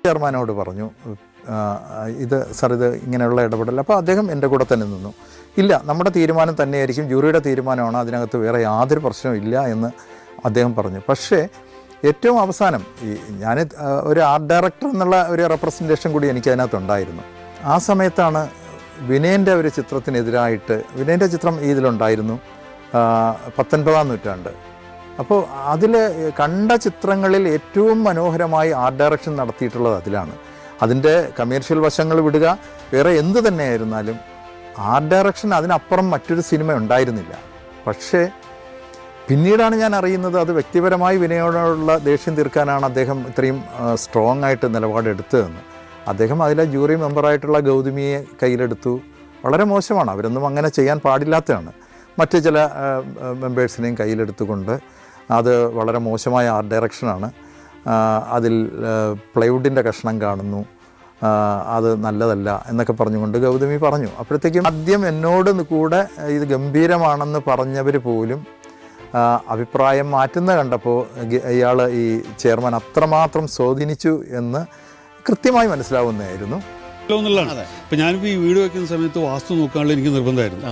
ചെയർമാനോട് പറഞ്ഞു, ഇത് സാർ ഇത് ഇങ്ങനെയുള്ള ഇടപെടൽ. അപ്പോൾ അദ്ദേഹം എൻ്റെ കൂടെ തന്നെ നിന്നു. ഇല്ല, നമ്മുടെ തീരുമാനം തന്നെയായിരിക്കും, ജൂറിയുടെ തീരുമാനമാണ്, അതിനകത്ത് വേറെ യാതൊരു പ്രശ്നവും ഇല്ല എന്ന് അദ്ദേഹം പറഞ്ഞു. പക്ഷേ ഏറ്റവും അവസാനം ഞാൻ ഒരു ആർട്ട് ഡയറക്ടർ എന്നുള്ള ഒരു റെപ്രസെൻറ്റേഷൻ കൂടി എനിക്ക് അതിനകത്തുണ്ടായിരുന്നു. ആ സമയത്താണ് വിനയൻ്റെ ഒരു ചിത്രത്തിനെതിരായിട്ട്, വിനയൻ്റെ ചിത്രം ഇതിലുണ്ടായിരുന്നു, 19-ാം നൂറ്റാണ്ട്. അപ്പോൾ അതിൽ കണ്ട ചിത്രങ്ങളിൽ ഏറ്റവും മനോഹരമായി ആർട്ട് ഡയറക്ഷൻ നടത്തിയിട്ടുള്ളത് അതിലാണ്. അതിൻ്റെ കമേഴ്ഷ്യൽ വശങ്ങൾ വിടുക, വേറെ എന്ത് തന്നെയായിരുന്നാലും ആർട്ട് ഡയറക്ഷൻ അതിനപ്പുറം മറ്റൊരു സിനിമ ഉണ്ടായിരുന്നില്ല. പക്ഷേ പിന്നീടാണ് ഞാൻ അറിയുന്നത് അത് വ്യക്തിപരമായി വിനയോടുള്ള ദേഷ്യം തീർക്കാനാണ് അദ്ദേഹം ഇത്രയും സ്ട്രോങ് ആയിട്ട് നിലപാടെടുത്തതെന്ന്. അദ്ദേഹം അതിലെ ജൂറി മെമ്പറായിട്ടുള്ള ഗൗതമിയെ കയ്യിലെടുത്തു. വളരെ മോശമാണ്, അവരൊന്നും അങ്ങനെ ചെയ്യാൻ പാടില്ലാത്തതാണ്. മറ്റ് ചില മെമ്പേഴ്സിനെയും കയ്യിലെടുത്തുകൊണ്ട് അത് വളരെ മോശമായ ആർട്ട് ഡയറക്ഷനാണ്. അതിൽ പ്ലൈവുഡിൻ്റെ കഷ്ണം കാണുന്നു, അത് നല്ലതല്ല എന്നൊക്കെ പറഞ്ഞുകൊണ്ട് ഗൗതമി പറഞ്ഞു. അപ്പോഴത്തേക്കും ആദ്യം എന്നോട് കൂടെ ഇത് ഗംഭീരമാണെന്ന് പറഞ്ഞവർ പോലും അഭിപ്രായം മാറ്റുന്ന കണ്ടപ്പോൾ ഇയാൾ ഈ ചെയർമാൻ അത്രമാത്രം സ്വാധീനിച്ചു എന്ന് കൃത്യമായി മനസ്സിലാവുന്നതായിരുന്നു. ഇപ്പം ഞാനിപ്പോൾ ഈ വീട് വയ്ക്കുന്ന സമയത്ത് വാസ്തു നോക്കാനുള്ള എനിക്ക് നിർബന്ധമായിരുന്നു.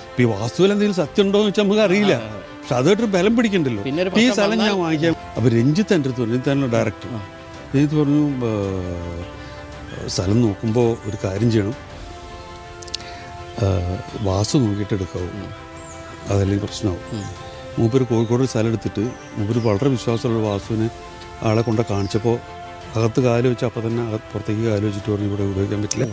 ഇപ്പം ഈ വാസ്തുവിൽ എന്തെങ്കിലും സത്യം ഉണ്ടോ എന്ന് വെച്ചാൽ നമുക്ക് അറിയില്ല. പക്ഷെ അതായിട്ടൊരു ബലം പിടിക്കണ്ടല്ലോ. ഈ സ്ഥലം ഞാൻ വാങ്ങിക്കാം. അപ്പോൾ രഞ്ജിത്ത് എൻ്റെ അടുത്ത് പറഞ്ഞു, രഞ്ജിത്താണ് ഡയറക്ടർ. രഞ്ജിത്ത് പറഞ്ഞു, സ്ഥലം നോക്കുമ്പോൾ ഒരു കാര്യം ചെയ്യണം, വാസ്തു നോക്കിയിട്ട് എടുക്കാവൂ, അതല്ലെങ്കിൽ പ്രശ്നമാവും. മൂപ്പര് കോഴിക്കോട് ഒരു സ്ഥലം എടുത്തിട്ട് മൂപ്പര് വളരെ വിശ്വാസമുള്ള വാസുവിനെ ആളെ കൊണ്ട് കാണിച്ചപ്പോൾ അകത്ത് കാല് വെച്ച് അപ്പം തന്നെ പുറത്തേക്ക് കാല് വെച്ചിട്ട് പറഞ്ഞു ഇവിടെ ഉപയോഗിക്കാൻ പറ്റില്ല,